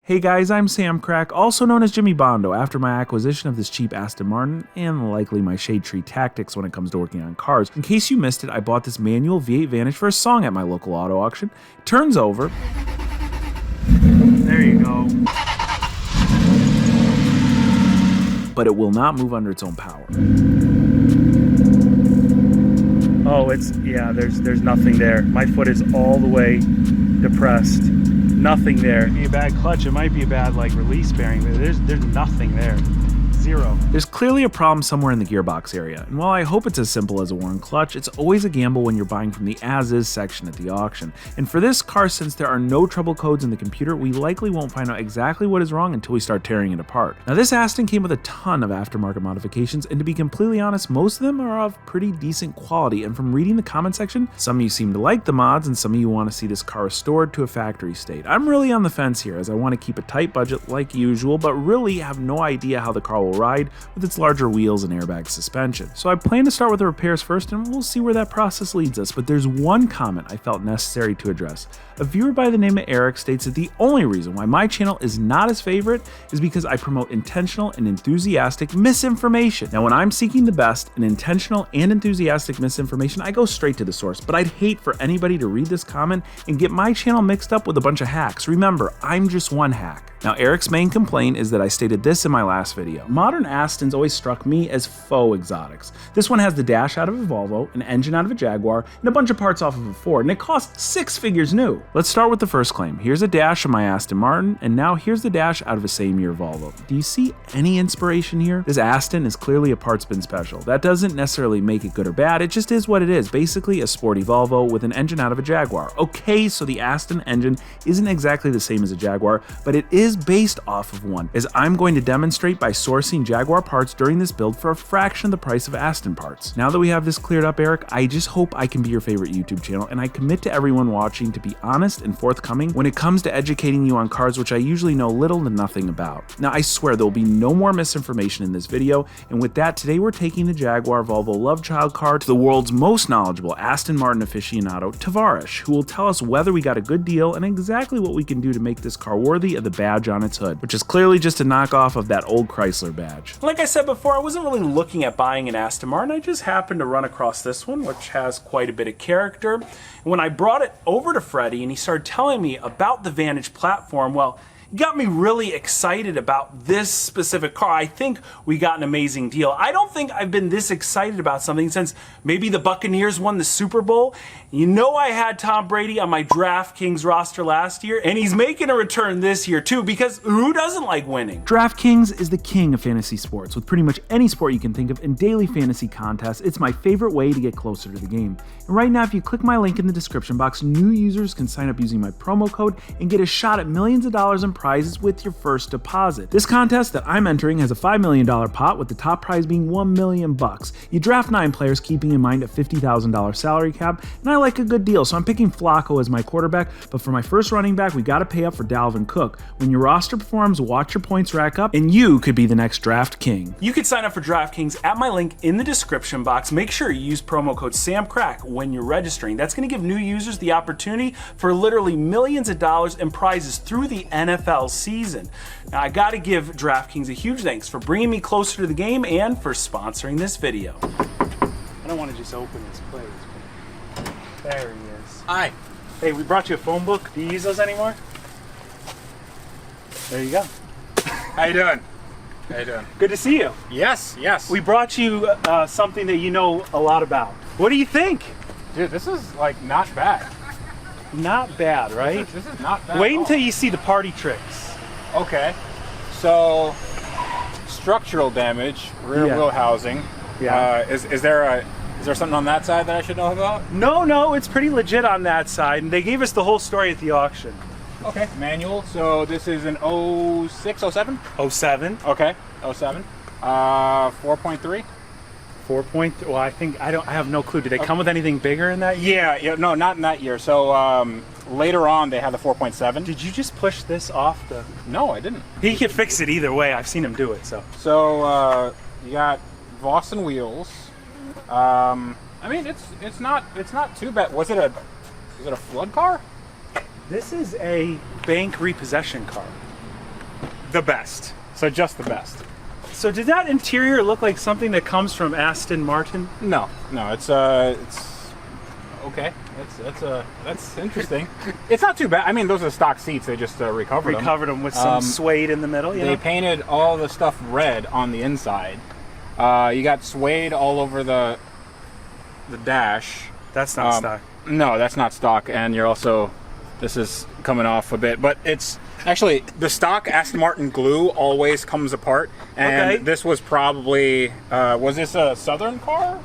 Hey guys, I'm Sam Crack, also known as Jimmy Bondo, after my acquisition of this cheap Aston Martin, and likely my shade tree tactics when it comes to working on cars. In case you missed it, I bought this manual V8 Vantage for a song at my local auto auction. It turns over. There you go. But it will not move under its own power. Oh, there's nothing there. My foot is all the way depressed. Nothing there. It might be a bad clutch, it might be a bad release bearing, but there's nothing there. Zero. There's clearly a problem somewhere in the gearbox area, and while I hope it's as simple as a worn clutch, it's always a gamble when you're buying from the as-is section at the auction. And for this car, since there are no trouble codes in the computer, we likely won't find out exactly what is wrong until we start tearing it apart. Now this Aston came with a ton of aftermarket modifications, and to be completely honest, most of them are of pretty decent quality, and from reading the comment section, some of you seem to like the mods, and some of you want to see this car restored to a factory state. I'm really on the fence here, as I want to keep a tight budget like usual, but really have no idea how the car will ride with its larger wheels and airbag suspension. So I plan to start with the repairs first, and we'll see where that process leads us. But there's one comment I felt necessary to address. A viewer by the name of Eric states that the only reason why my channel is not his favorite is because I promote intentional and enthusiastic misinformation. Now when I'm seeking the best in intentional and enthusiastic misinformation, I go straight to the source, but I'd hate for anybody to read this comment and get my channel mixed up with a bunch of hacks. Remember, I'm just one hack. Now Eric's main complaint is that I stated this in my last video. Modern Astons always struck me as faux exotics. This one has the dash out of a Volvo, an engine out of a Jaguar, and a bunch of parts off of a Ford, and it costs 6 figures new. Let's start with the first claim. Here's a dash of my Aston Martin, and now here's the dash out of a same year Volvo. Do you see any inspiration here? This Aston is clearly a parts bin special. That doesn't necessarily make it good or bad, it just is what it is. Basically a sporty Volvo with an engine out of a Jaguar. Okay, so the Aston engine isn't exactly the same as a Jaguar, but it is based off of one, as I'm going to demonstrate by sourcing Jaguar parts during this build for a fraction of the price of Aston parts. Now that we have this cleared up, Eric, I just hope I can be your favorite YouTube channel, and I commit to everyone watching to be honest and forthcoming when it comes to educating you on cars, which I usually know little to nothing about. Now I swear there will be no more misinformation in this video, and with that, today we're taking the Jaguar Volvo love child car to the world's most knowledgeable Aston Martin aficionado, Tavarish, who will tell us whether we got a good deal and exactly what we can do to make this car worthy of the badge on its hood, which is clearly just a knockoff of that old Chrysler badge. Like I said before, I wasn't really looking at buying an Aston Martin. I just happened to run across this one, which has quite a bit of character. And when I brought it over to Freddy and he started telling me about the Vantage platform, well, it got me really excited about this specific car. I think we got an amazing deal. I don't think I've been this excited about something since maybe the Buccaneers won the Super Bowl. You know, I had Tom Brady on my DraftKings roster last year, and he's making a return this year too, because who doesn't like winning? DraftKings is the king of fantasy sports. With pretty much any sport you can think of and daily fantasy contests, it's my favorite way to get closer to the game. And right now, if you click my link in the description box, new users can sign up using my promo code and get a shot at millions of dollars in prizes with your first deposit. This contest that I'm entering has a $5 million pot, with the top prize being $1 million. You draft 9 players, keeping in mind a $50,000 salary cap, and I like a good deal, so I'm picking Flacco as my quarterback, but for my first running back, we gotta pay up for Dalvin Cook. When your roster performs, watch your points rack up, and you could be the next draft king. You can sign up for DraftKings at my link in the description box. Make sure you use promo code SAMCRACK when you're registering. That's gonna give new users the opportunity for literally millions of dollars in prizes through the NFL season. Now, I gotta give DraftKings a huge thanks for bringing me closer to the game and for sponsoring this video. I don't want to just open this place. There he is. Hi. Hey, we brought you a phone book. Do you use those anymore? There you go. How you doing? How you doing? Good to see you. Yes, yes. We brought you something that you know a lot about. What do you think? Dude, this is like not bad. Not bad, right? This is not bad. Wait until you see the party tricks. Okay. So, structural damage, rear wheel housing. Yeah. Is there something on that side that I should know about? No, it's pretty legit on that side, and they gave us the whole story at the auction. Okay. Manual. So this is an 06, 07? 07. Okay. 07. 4.3. 4.3. Well, I have no clue. Did they come with anything bigger in that year? Yeah. No, not in that year. So later on, they had the 4.7. Did you just push this off the? No, I didn't. He could fix it either way. I've seen him do it. So you got Vossen wheels. I mean, it's not too bad. Is it a flood car? This is a bank repossession car. the best. So just the best. So did that interior look like something that comes from Aston Martin? No, it's okay. That's interesting. It's not too bad. I mean, those are stock seats. They just recovered them with some suede in the middle. They painted all the stuff red on the inside. You got suede all over the dash. That's not stock. No, that's not stock. And you're also, this is coming off a bit, but it's actually the stock Aston Martin glue always comes apart. And this was probably was this a Southern car?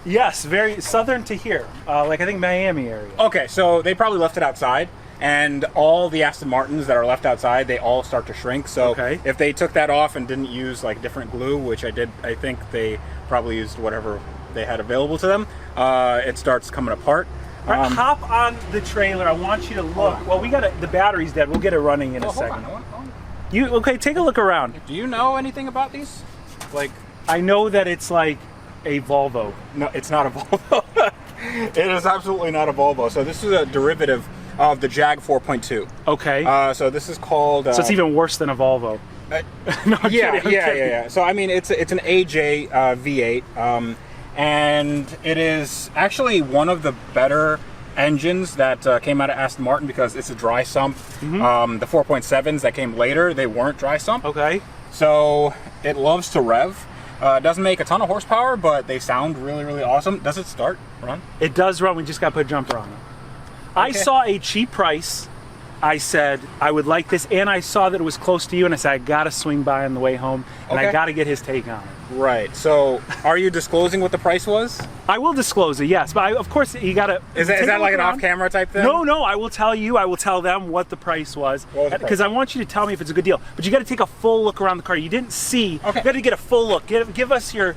Yes, very southern to here, like I think Miami area. Okay, so they probably left it outside, and all the Aston Martins that are left outside, they all start to shrink. So if they took that off and didn't use like different glue, which I think they probably used whatever they had available to them, it starts coming apart. All right, hop on the trailer. I want you to look. Well, we got the battery's dead. We'll get it running in a second. Hold on. Okay? Take a look around. Do you know anything about these? Like, I know that it's like a Volvo. No, it's not a Volvo. It is absolutely not a Volvo. So this is a derivative of the Jag 4.2. Okay. So this is called. So it's even worse than a Volvo. No, I'm kidding. So I mean, it's an AJ V8, and it is actually one of the better engines that came out of Aston Martin because it's a dry sump. The 4.7s that came later, they weren't dry sump. Okay. So it loves to rev. It doesn't make a ton of horsepower, but they sound really, really awesome. Does it start, run? It does run. We just got to put a jumper on it. I saw a cheap price. I said, I would like this, and I saw that it was close to you, and I said, I got to swing by on the way home, and I got to get his take on it. Right. So, are you disclosing what the price was? I will disclose it, yes. But of course, you got to... Is that like an off-camera type thing? No. I will tell you. I will tell them what the price was. Because I want you to tell me if it's a good deal. But you got to take a full look around the car. You didn't see. You got to get a full look. Give us your...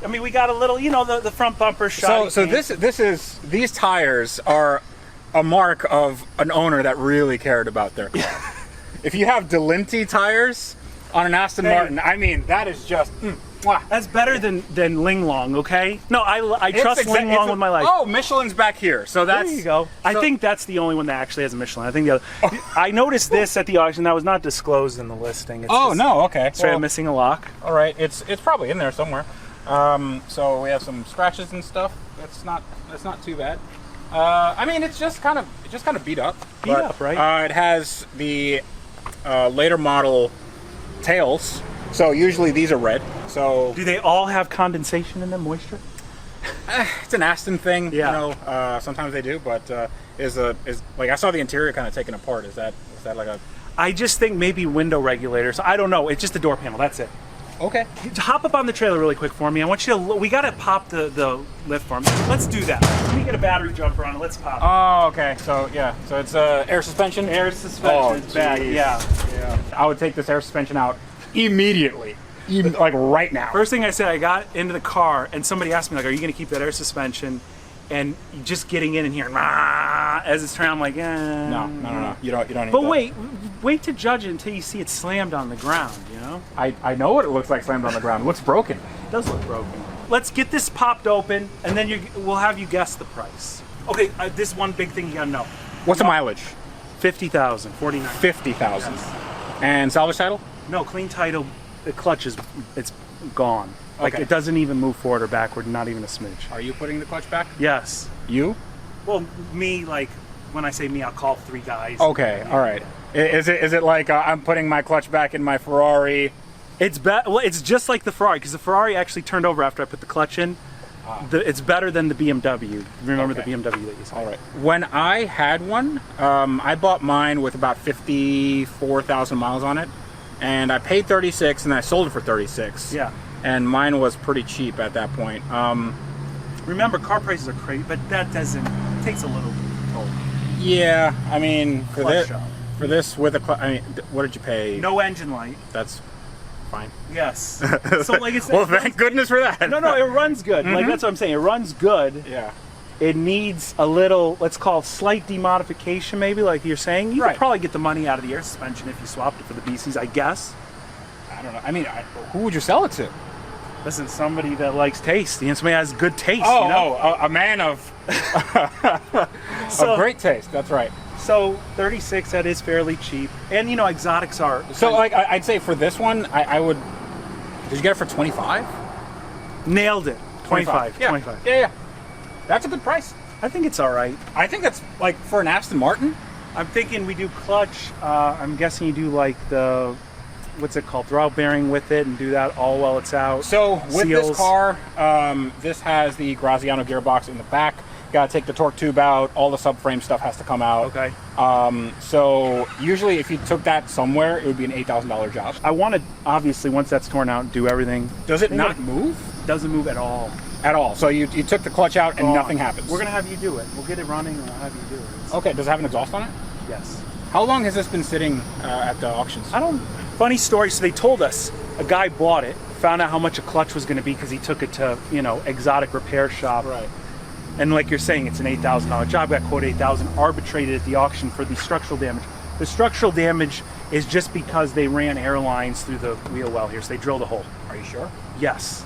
I mean, we got a little, the front bumper shot. So these tires are a mark of an owner that really cared about their car. If you have Delinti tires on an Aston Martin, I mean, that is just... That's better than Ling Long, okay? No, I trust Ling Long with my life. Oh, Michelin's back here, so that's... There you go. I think that's the only one that actually has a Michelin. I think the other... I noticed this at the auction that was not disclosed in the listing. It's okay. Straight up missing a lock. All right, it's probably in there somewhere. So we have some scratches and stuff. That's not too bad. I mean, it's just kind of beat up. Beat up, right? It has the later model tails. So usually these are red. So do they all have condensation in them, moisture? It's an Aston thing. Yeah. Sometimes they do, but is like I saw the interior kind of taken apart. Is that like a? I just think maybe window regulators. I don't know. It's just the door panel. That's it. Okay. Hop up on the trailer really quick for me. I want you to. We got to pop the lift for me. Let's do that. Let me get a battery jumper on it. Let's pop it. Oh, okay. So yeah. So it's air suspension. Air suspension. It's back. Yeah. I would take this air suspension out immediately. Even like right now. First thing I said, I got into the car and somebody asked me like, "Are you going to keep that air suspension?" And just getting in and hearing as it's turning, I'm like, No. You don't need But that. wait to judge it until you see it slammed on the ground. I know what it looks like slammed on the ground. It looks broken. It does look broken. Let's get this popped open, and then we'll have you guess the price. Okay, this one big thing you gotta know. What's the mileage? 50,000, 49. 50,000. Yes. And salvage title? No, clean title. The clutch it's gone. Like it doesn't even move forward or backward, not even a smidge. Are you putting the clutch back? Yes. You? Well, me, like, when I say me, I'll call 3 guys. Okay, all right. Is it like I'm putting my clutch back in my Ferrari? It's just like the Ferrari, because the Ferrari actually turned over after I put the clutch in. It's better than the BMW. Remember the BMW that you saw? All right. When I had one, I bought mine with about 54,000 miles on it, and I paid 36, and I sold it for 36. Yeah. And mine was pretty cheap at that point. Remember, car prices are crazy, but that takes a little toll. Yeah, I mean, for this with a clutch, I mean, what did you pay? No engine light. That's fine. Yes. So like it's well, thank goodness for that. No, it runs good. Like that's what I'm saying. It runs good. Yeah. It needs a little, let's call it slight demodification, maybe, like you're saying. You could probably get the money out of the air suspension if you swapped it for the BCs, I guess. I don't know. I mean, who would you sell it to? Listen, somebody that likes taste. Somebody has good taste. A man of great taste. That's right. So 36, that is fairly cheap. And you know, exotics are. So like I'd say for this one, I would. Did you get it for 25? Nailed it. 25. Yeah. 25. Yeah. That's a good price. I think it's all right. I think that's like for an Aston Martin. I'm thinking we do clutch. I'm guessing you do like the, what's it called, throwout bearing with it and do that all while it's out. So with Seals. this car, this has the Graziano gearbox in the back. Got to take the torque tube out. All the subframe stuff has to come out. Okay. So usually if you took that somewhere, it would be an $8,000 job. I want to, obviously, once that's torn out, do everything. Does it not move? Doesn't move at all. At all. So you took the clutch out and nothing happens. We're going to have you do it. We'll get it running and we'll have you do it. Okay. Does it have an exhaust on it? Yes. How long has this been sitting at the auctions? I don't. Funny story. So they told us a guy bought it, found out how much a clutch was going to be because he took it to, you know, exotic repair shop. Right. And like you're saying, it's an $8,000 job. Got quoted $8,000, arbitrated at the auction for the structural damage. The structural damage is just because they ran airlines through the wheel well here, so they drilled a hole. Are you sure? Yes.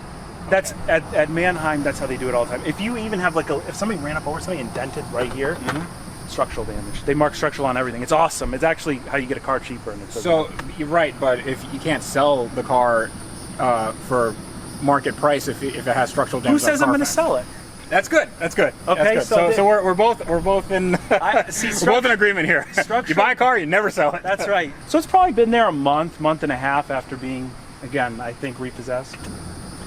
That's at Mannheim. That's how they do it all the time. If you even have if somebody ran up over somebody and dented right here, structural damage. They mark structural on everything. It's awesome. It's actually how you get a car cheaper. And it's so you're right, but if you can't sell the car for market price if it has structural damage, who says I'm going to sell it? That's good. That's good. Okay, that's good. So we're both in we're both in agreement here. You buy a car, you never sell it. That's right. So it's probably been there a month and a half after being, again, I think repossessed.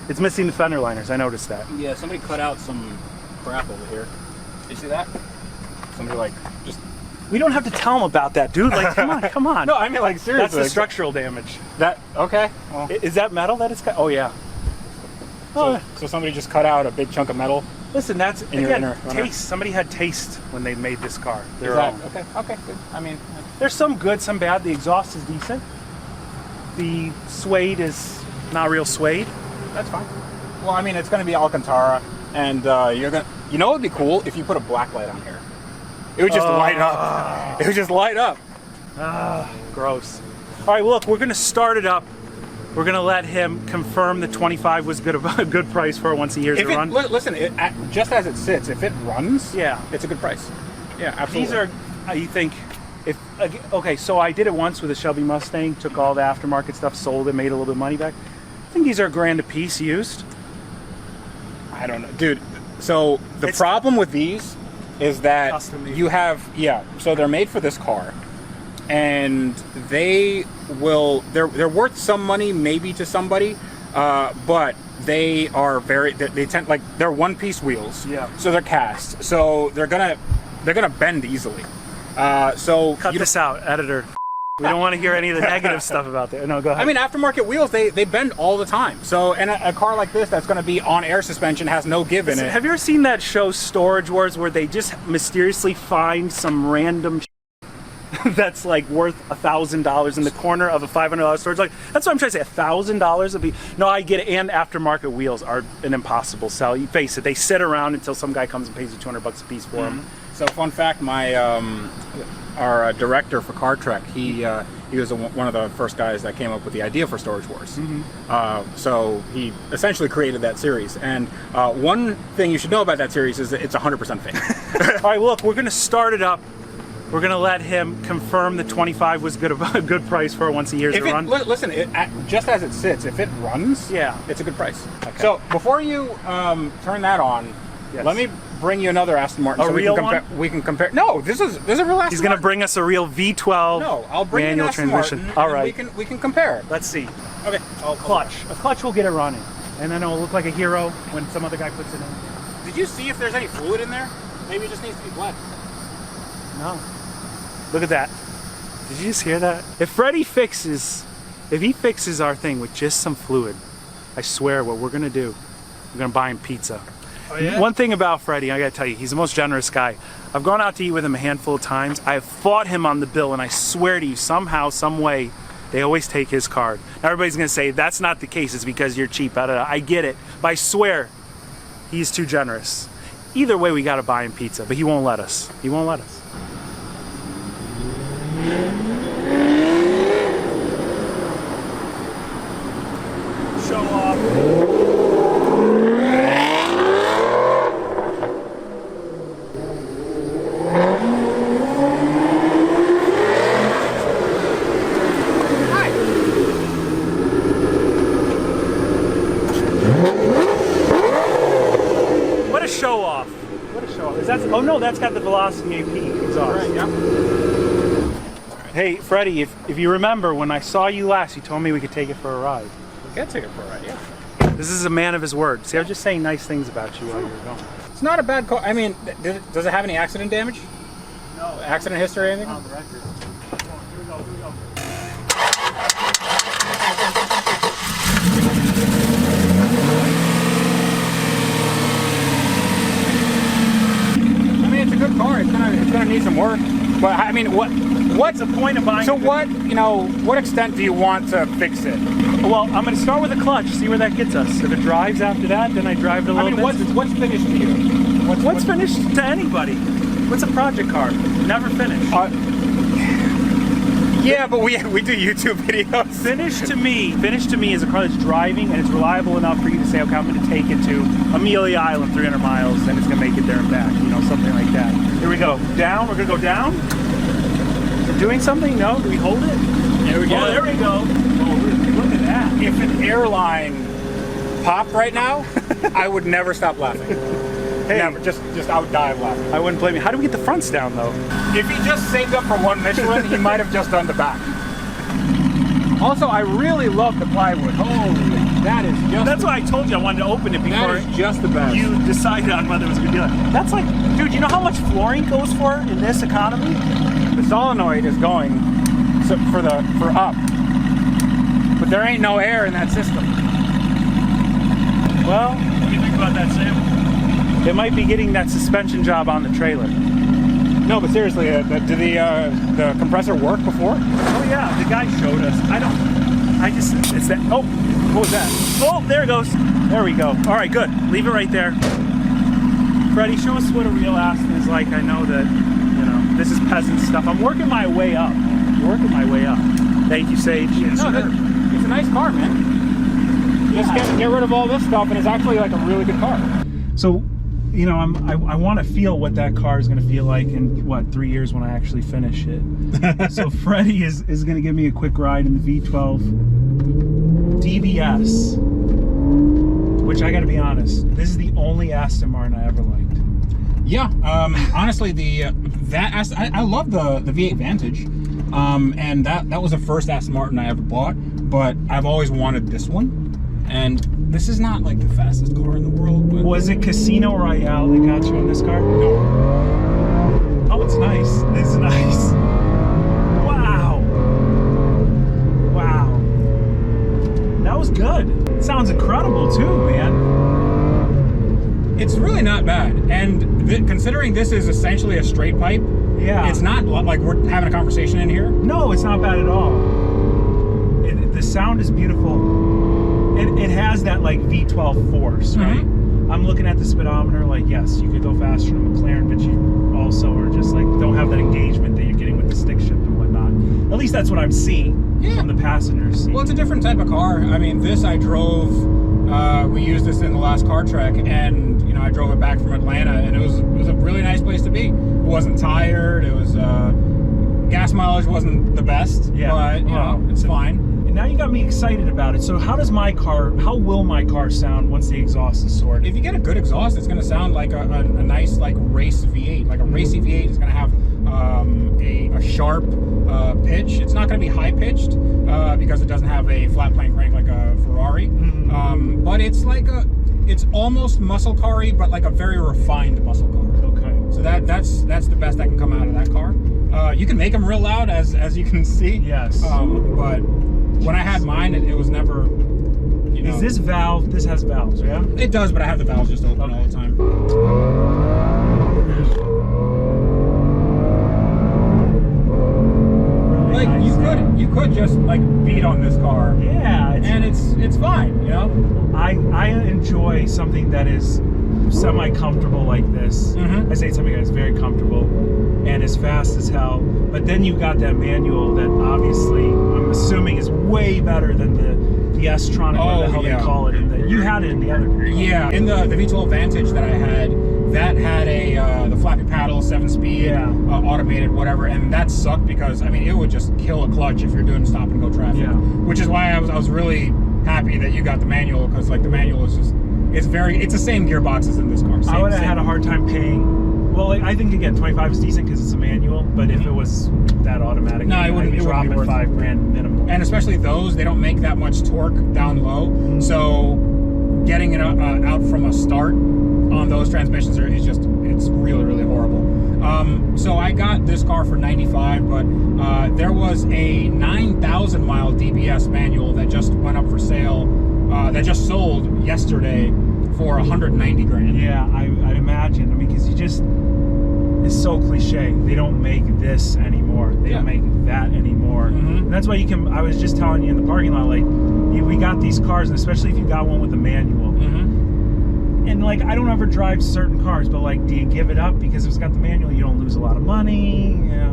It's missing the fender liners. I noticed that. Yeah, somebody cut out some crap over here. You see that? Somebody like just. We don't have to tell them about that, dude. Like, come on. No, I mean like seriously. That's the structural damage. That okay? Well. Is that metal that it's cut? Oh yeah. So somebody just cut out a big chunk of metal. Listen, that's again taste. Somebody had taste when they made this car. Okay, good. I mean, there's some good, some bad. The exhaust is decent. The suede is not real suede. That's fine. Well, I mean, it's going to be Alcantara, and you're gonna. You know, it would be cool if you put a black light on here. It would just light up. It would just light up. Gross. All right, look, we're going to start it up. We're going to let him confirm the 25 was a good price for it once he hears it run. Listen, just as it sits, if it runs, yeah, it's a good price. Yeah, absolutely. These are, you think, okay, so I did it once with a Shelby Mustang, took all the aftermarket stuff, sold it, made a little bit of money back. I think these are $1,000 a piece used. I don't know. Dude, so the problem with these is that you have, so they're made for this car. And they're worth some money maybe to somebody, but they are they tend like they're one-piece wheels. Yeah. So they're cast. So they're gonna bend easily. So cut this out, editor. We don't want to hear any of the negative stuff about that. No, go ahead. I mean, aftermarket wheels, they bend all the time. So, and a car like this that's going to be on air suspension has no give in it. Have you ever seen that show Storage Wars where they just mysteriously find some random that's like worth $1,000 in the corner of a $500 storage? Like, that's what I'm trying to say. $1,000 would be. No, I get it. And aftermarket wheels are an impossible sell. You face it. They sit around until some guy comes and pays you $200 a piece for them. So, fun fact: our director for Car Trek, he was one of the first guys that came up with the idea for Storage Wars. So he essentially created that series. And one thing you should know about that series is that it's 100% fake. All right, look, we're going to start it up. We're going to let him confirm the 25 was a good price for it once he hears it run. Listen, just as it sits, if it runs, it's a good price. Okay. So before you turn that on, let me bring you another Aston Martin. We can compare. No, this is a real Aston Martin. He's going to bring us a real V12 I'll bring manual transmission. Martin, all right. We can compare. Let's see. Okay. A clutch will get it running. And then it'll look like a hero when some other guy puts it in. Did you see if there's any fluid in there? Maybe it just needs to be bled. No. Look at that. Did you just hear that? If Freddy fixes our thing with just some fluid, I swear what we're going to do, we're going to buy him pizza. Oh, yeah? One thing about Freddy, I got to tell you, he's the most generous guy. I've gone out to eat with him a handful of times. I have fought him on the bill, and I swear to you, somehow, some way, they always take his card. Now, everybody's going to say, that's not the case. It's because you're cheap. I get it. But I swear, he's too generous. Either way, we got to buy him pizza, but he won't let us. He won't let us. Show off. No, that's got the Velocity AP exhaust. Right, yeah. Hey, Freddie, if you remember, when I saw you last, you told me we could take it for a ride. We can take it for a ride, yeah. This is a man of his word. See, I was just saying nice things about you while you were going. It's not a bad car. I mean, does it have any accident damage? No. Accident history or anything? On the record. Come on, here we go, here we go. I mean, it's a good car. It's gonna need some work. But I mean, what's the point of buying? So what extent do you want to fix it? Well, I'm going to start with the clutch, see where that gets us. If it drives after that, then I drive it a little bit. What's finished to you? What's finished to anybody? What's a project car? Never finished. Yeah, but we do YouTube videos. Finished to me is a car that's driving and it's reliable enough for you to say, okay, I'm going to take it to Amelia Island, 300 miles, and it's going to make it there and back. You know, something like that. Here we go. Down. We're going to go down. We're doing something? No? Do we hold it? There we go. Oh, there we go. Oh, look at that. If an airline popped right now, I would never stop laughing. Hey, never. Just I would die of laughing. I wouldn't blame you. How do we get the fronts down, though? If he just saved up for one Michelin, he might have just done the back. Also, I really love the plywood. Holy, that is just... That's why I told you I wanted to open it before that is just the best. You decided on whether it was going to be like... That's like... Dude, you know how much flooring goes for in this economy? The solenoid is going for up. But there ain't no air in that system. Well, what do you think about that, Sam? It might be getting that suspension job on the trailer. No, but seriously, did the compressor work before? Oh yeah, the guy showed us. It's that. Oh, what was that? Oh, there it goes. There we go. All right, good. Leave it right there. Freddie, show us what a real Aston is like. I know that, this is peasant stuff. I'm working my way up. Thank you, Sage. It's a nice car, man. Just get rid of all this stuff, and it's actually like a really good car. So, I want to feel what that car is going to feel like in 3 years when I actually finish it. So Freddy is going to give me a quick ride in the V12 DBS, which I got to be honest, this is the only Aston Martin I ever liked. Yeah, honestly, I love the V8 Vantage, and that was the first Aston Martin I ever bought. But I've always wanted this one. And this is not like the fastest car in the world, but... Was it Casino Royale that got you in this car? No. Oh, it's nice. This is nice. Wow. Wow. That was good. It sounds incredible too, man. It's really not bad. And considering this is essentially a straight pipe, yeah, it's not like we're having a conversation in here. No, it's not bad at all. The sound is beautiful. It has that like V12 force, right? Mm-hmm. I'm looking at the speedometer like, yes, you could go faster than McLaren, but you also are just like, don't have that engagement that you're getting with the stick shift and whatnot. At least that's what I'm seeing from the passenger seat. Well, it's a different type of car. I mean, this I drove, we used this in the last car trek, and I drove it back from Atlanta, and it was a really nice place to be. It wasn't tired. It was, gas mileage wasn't the best, but it's fine. Now you got me excited about it. So how will my car sound once the exhaust is sorted? If you get a good exhaust, it's going to sound like a nice like race V8. Like a racy V8 is going to have a sharp pitch. It's not going to be high pitched because it doesn't have a flat plane crank like a Ferrari. Mm-hmm. But it's like it's almost muscle car-y, but like a very refined muscle car. Okay. So that's the best that can come out of that car. You can make them real loud, as you can see. Yes. But when I had mine, it was never, Is this valve? This has valves, yeah? It does, but I have the valves just open all the time. Really like nice. You could just like beat on this car. Yeah. It's fine, I enjoy something that is semi-comfortable like this. Mm-hmm. I say something that is very comfortable and as fast as hell. But then you got that manual that obviously I'm assuming is way better than the S-Tronic, or the hell they call it. You had it in the other car. Yeah, in the V12 Vantage that I had, that had the flappy paddle, 7-speed, automated, whatever, and that sucked because it would just kill a clutch if you're doing stop and go traffic. Yeah. Which is why I was really happy that you got the manual, because like the manual is just it's the same gearbox as in this car. I would have had a hard time paying Well, like, I think again, 25 is decent because it's a manual. But if it was that automatic, No, it wouldn't. I'd It drop wouldn't be it worth it. $5,000 minimum. And especially those, they don't make that much torque down low. So getting it out from a start on those transmissions it's really, really horrible. So I got this car for $95, but there was a 9,000 mile DBS manual that just went up for sale, that just sold yesterday for $190,000. Yeah, I'd imagine. I mean, because it's so cliche. They don't make this anymore. They don't make that anymore. And that's why I was just telling you in the parking lot, like, we got these cars, and especially if you got one with a manual. And like, I don't ever drive certain cars, but like, do you give it up because it's got the manual? You don't lose a lot of money. You know,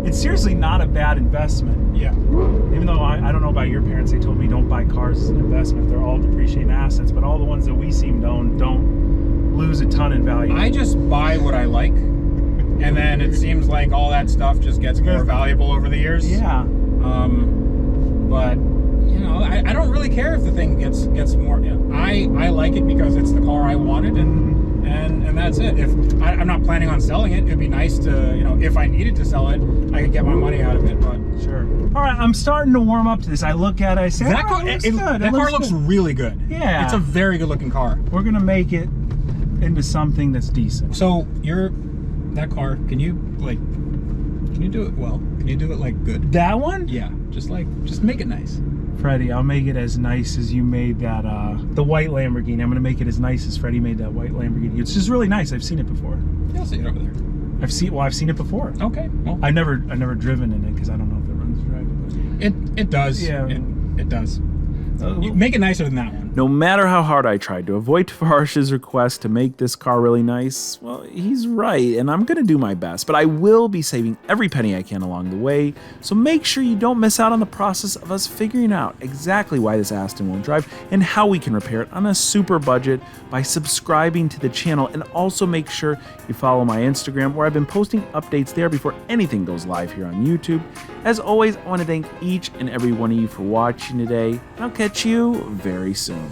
it's seriously not a bad investment. Yeah. Even though I don't know about your parents, they told me don't buy cars as an investment. They're all depreciating assets, but all the ones that we seem to own don't lose a ton in value. I just buy what I like, and then it seems like all that stuff just gets more valuable over the years. Yeah. But you know, I don't really care if the thing gets more. You know, I like it because it's the car I wanted, and that's it. If I'm not planning on selling it, it'd be nice to, you know, if I needed to sell it, I could get my money out of it. But sure. All right, I'm starting to warm up to this. I look at it, I say, that car, that car looks really good. Yeah, it's a very good looking car. We're gonna make it into something that's decent. So that car, can you do it well? Can you do it like good? That one? Yeah, just make it nice. Freddie, I'll make it as nice as you made that, the white Lamborghini. I'm gonna make it as nice as Freddie made that white Lamborghini. It's just really nice. I've seen it before. Yeah, I'll see it over there. I've seen it before. Okay. Well, I've never driven in it because I don't know if it runs right. It does. Yeah. It does. You make it nicer than that one. No matter how hard I tried to avoid Tavarish's request to make this car really nice, well, he's right, and I'm gonna do my best, but I will be saving every penny I can along the way, so make sure you don't miss out on the process of us figuring out exactly why this Aston won't drive and how we can repair it on a super budget by subscribing to the channel, and also make sure you follow my Instagram, where I've been posting updates there before anything goes live here on YouTube. As always, I want to thank each and every one of you for watching today, and I'll catch you very soon.